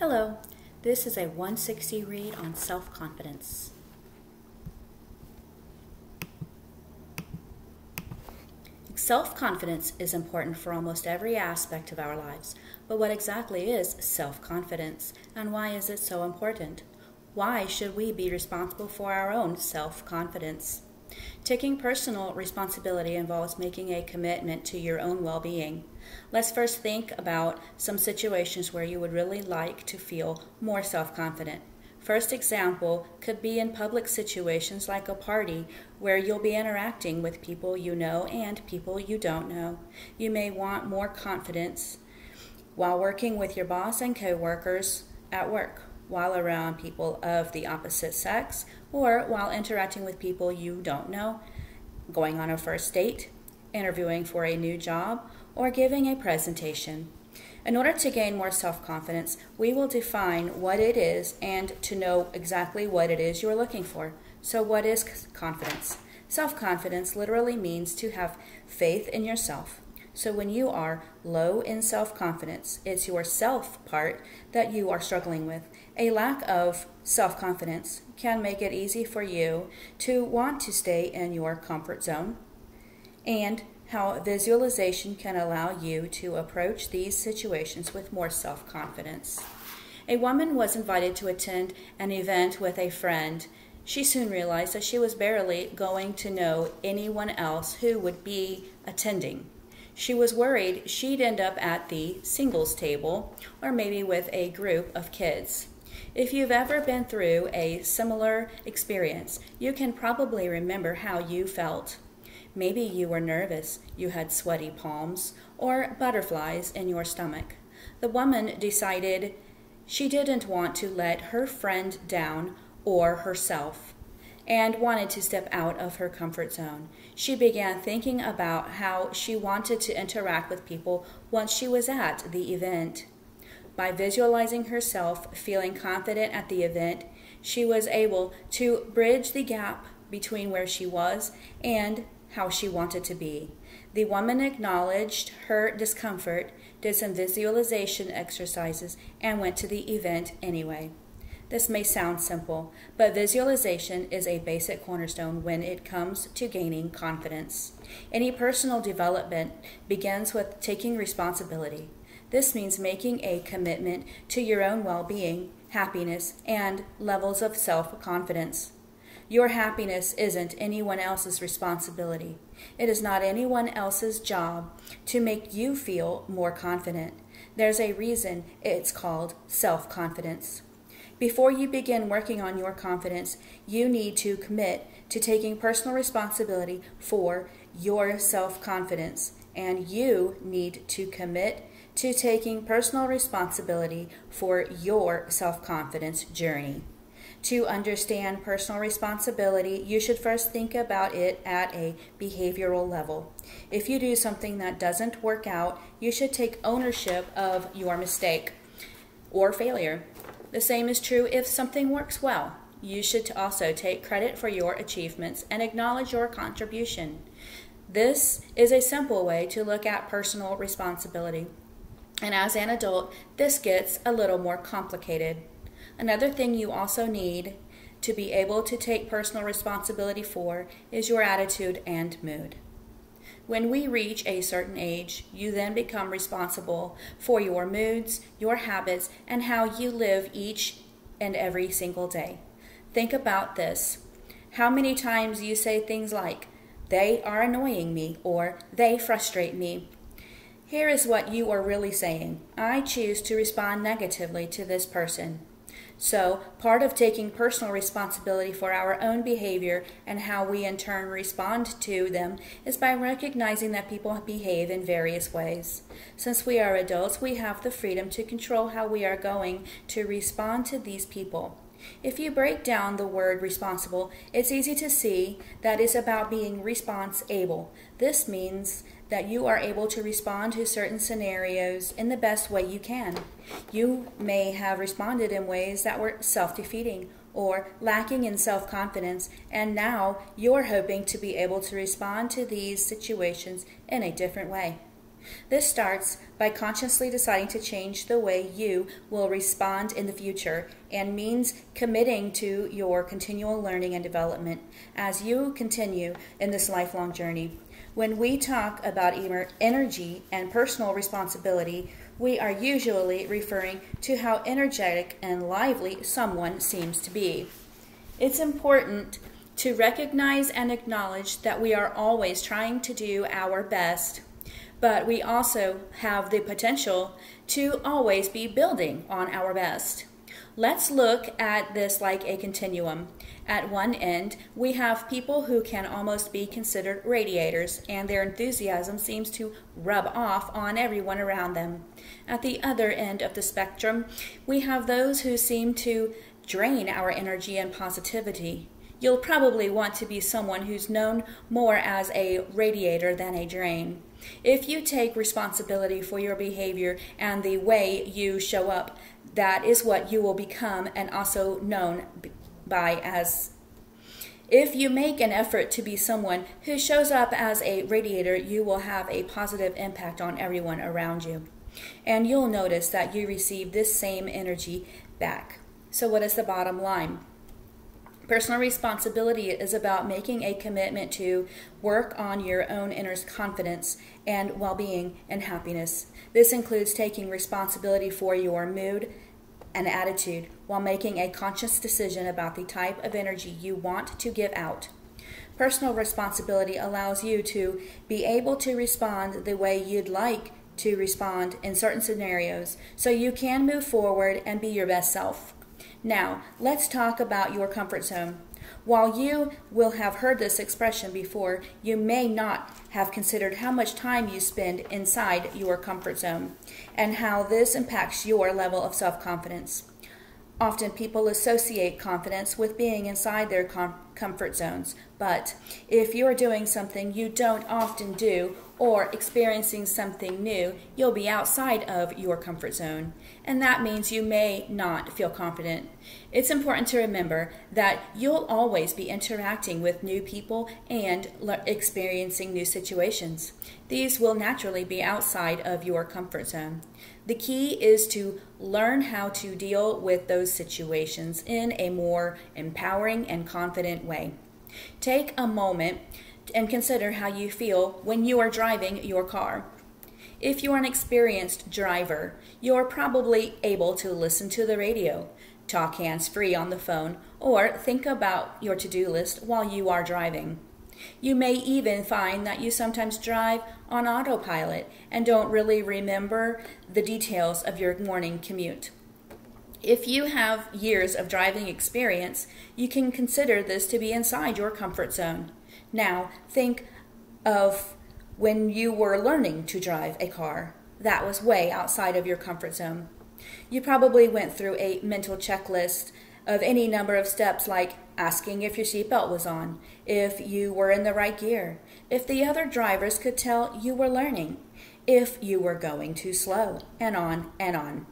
Hello, this is a 160 read on self-confidence. Self-confidence is important for almost every aspect of our lives, but what exactly is self-confidence, and why is it so important? Why should we be responsible for our own self-confidence? Taking personal responsibility involves making a commitment to your own well-being. Let's first think about some situations where you would really like to feel more self-confident. First example could be in public situations like a party where you'll be interacting with people you know and people you don't know. You may want more confidence while working with your boss and coworkers at work, while around people of the opposite sex, or while interacting with people you don't know, going on a first date, interviewing for a new job, or giving a presentation. In order to gain more self-confidence, we will define what it is and to know exactly what it is you're looking for. So what is confidence? Self-confidence literally means to have faith in yourself. So when you are low in self-confidence, it's your self part that you are struggling with. A lack of self-confidence can make it easy for you to want to stay in your comfort zone, and how visualization can allow you to approach these situations with more self-confidence. A woman was invited to attend an event with a friend. She soon realized that she was barely going to know anyone else who would be attending. She was worried she'd end up at the singles table or maybe with a group of kids. If you've ever been through a similar experience, you can probably remember how you felt. Maybe you were nervous, you had sweaty palms, or butterflies in your stomach. The woman decided she didn't want to let her friend down or herself, and wanted to step out of her comfort zone. She began thinking about how she wanted to interact with people once she was at the event. By visualizing herself feeling confident at the event, she was able to bridge the gap between where she was and how she wanted to be. The woman acknowledged her discomfort, did some visualization exercises, and went to the event anyway. This may sound simple, but visualization is a basic cornerstone when it comes to gaining confidence. Any personal development begins with taking responsibility. This means making a commitment to your own well-being, happiness, and levels of self-confidence. Your happiness isn't anyone else's responsibility. It is not anyone else's job to make you feel more confident. There's a reason it's called self-confidence. Before you begin working on your confidence, you need to commit to taking personal responsibility for your self-confidence, and you need to commit to taking personal responsibility for your self-confidence journey. To understand personal responsibility, you should first think about it at a behavioral level. If you do something that doesn't work out, you should take ownership of your mistake or failure. The same is true if something works well. You should also take credit for your achievements and acknowledge your contribution. This is a simple way to look at personal responsibility. And as an adult, this gets a little more complicated. Another thing you also need to be able to take personal responsibility for is your attitude and mood. When we reach a certain age, you then become responsible for your moods, your habits, and how you live each and every single day. Think about this. How many times you say things like, "They are annoying me," or "They frustrate me." Here is what you are really saying. I choose to respond negatively to this person. So, part of taking personal responsibility for our own behavior and how we in turn respond to them is by recognizing that people behave in various ways. Since we are adults, we have the freedom to control how we are going to respond to these people. If you break down the word responsible, it's easy to see that it's about being response-able. This means that you are able to respond to certain scenarios in the best way you can. You may have responded in ways that were self-defeating or lacking in self-confidence, and now you're hoping to be able to respond to these situations in a different way. This starts by consciously deciding to change the way you will respond in the future and means committing to your continual learning and development as you continue in this lifelong journey. When we talk about energy and personal responsibility, we are usually referring to how energetic and lively someone seems to be. It's important to recognize and acknowledge that we are always trying to do our best, but we also have the potential to always be building on our best. Let's look at this like a continuum. At one end, we have people who can almost be considered radiators, and their enthusiasm seems to rub off on everyone around them. At the other end of the spectrum, we have those who seem to drain our energy and positivity. You'll probably want to be someone who's known more as a radiator than a drain. If you take responsibility for your behavior and the way you show up, that is what you will become and also known by as. If you make an effort to be someone who shows up as a radiator, you will have a positive impact on everyone around you. And you'll notice that you receive this same energy back. So what is the bottom line? Personal responsibility is about making a commitment to work on your own inner confidence and well-being and happiness. This includes taking responsibility for your mood and attitude while making a conscious decision about the type of energy you want to give out. Personal responsibility allows you to be able to respond the way you'd like to respond in certain scenarios so you can move forward and be your best self. Now, let's talk about your comfort zone. While you will have heard this expression before, you may not have considered how much time you spend inside your comfort zone and how this impacts your level of self-confidence. Often people associate confidence with being inside their comfort zones, but if you're doing something you don't often do or experiencing something new, you'll be outside of your comfort zone, and that means you may not feel confident. It's important to remember that you'll always be interacting with new people and experiencing new situations. These will naturally be outside of your comfort zone. The key is to learn how to deal with those situations in a more empowering and confident way. Take a moment and consider how you feel when you are driving your car. If you are an experienced driver, you're probably able to listen to the radio, talk hands-free on the phone, or think about your to-do list while you are driving. You may even find that you sometimes drive on autopilot and don't really remember the details of your morning commute. If you have years of driving experience, you can consider this to be inside your comfort zone. Now, think of when you were learning to drive a car. That was way outside of your comfort zone. You probably went through a mental checklist of any number of steps, like asking if your seatbelt was on, if you were in the right gear, if the other drivers could tell you were learning, if you were going too slow, and on and on.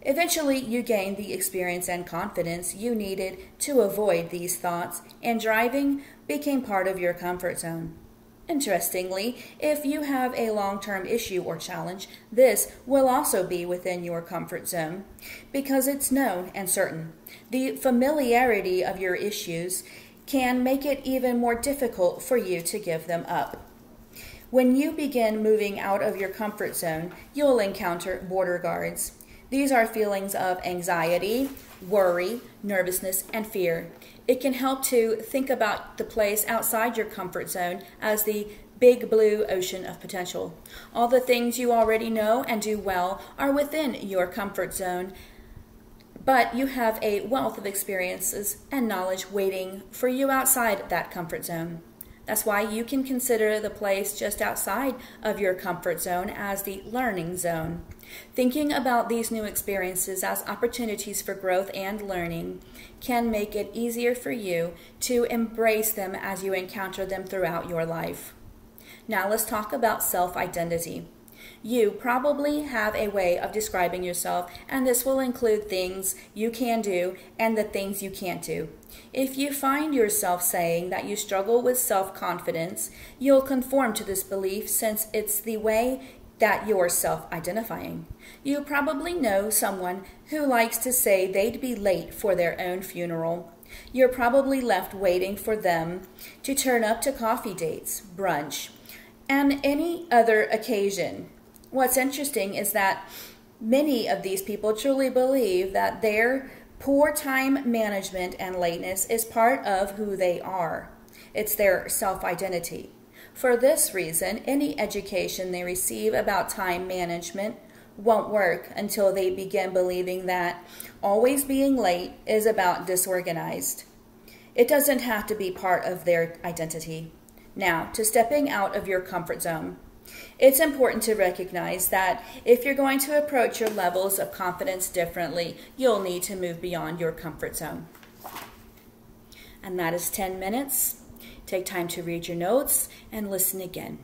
Eventually, you gained the experience and confidence you needed to avoid these thoughts, and driving became part of your comfort zone. Interestingly, if you have a long-term issue or challenge, this will also be within your comfort zone because it's known and certain. The familiarity of your issues can make it even more difficult for you to give them up. When you begin moving out of your comfort zone, you'll encounter border guards. These are feelings of anxiety, worry, nervousness, and fear. It can help to think about the place outside your comfort zone as the big blue ocean of potential. All the things you already know and do well are within your comfort zone, but you have a wealth of experiences and knowledge waiting for you outside that comfort zone. That's why you can consider the place just outside of your comfort zone as the learning zone. Thinking about these new experiences as opportunities for growth and learning can make it easier for you to embrace them as you encounter them throughout your life. Now let's talk about self-identity. You probably have a way of describing yourself, and this will include things you can do and the things you can't do. If you find yourself saying that you struggle with self-confidence, you'll conform to this belief since it's the way that you're self-identifying. You probably know someone who likes to say they'd be late for their own funeral. You're probably left waiting for them to turn up to coffee dates, brunch, and any other occasion. What's interesting is that many of these people truly believe that their poor time management and lateness is part of who they are. It's their self-identity. For this reason, any education they receive about time management won't work until they begin believing that always being late is about disorganized. It doesn't have to be part of their identity. Now, to stepping out of your comfort zone. It's important to recognize that if you're going to approach your levels of confidence differently, you'll need to move beyond your comfort zone. And that is 10 minutes. Take time to read your notes and listen again.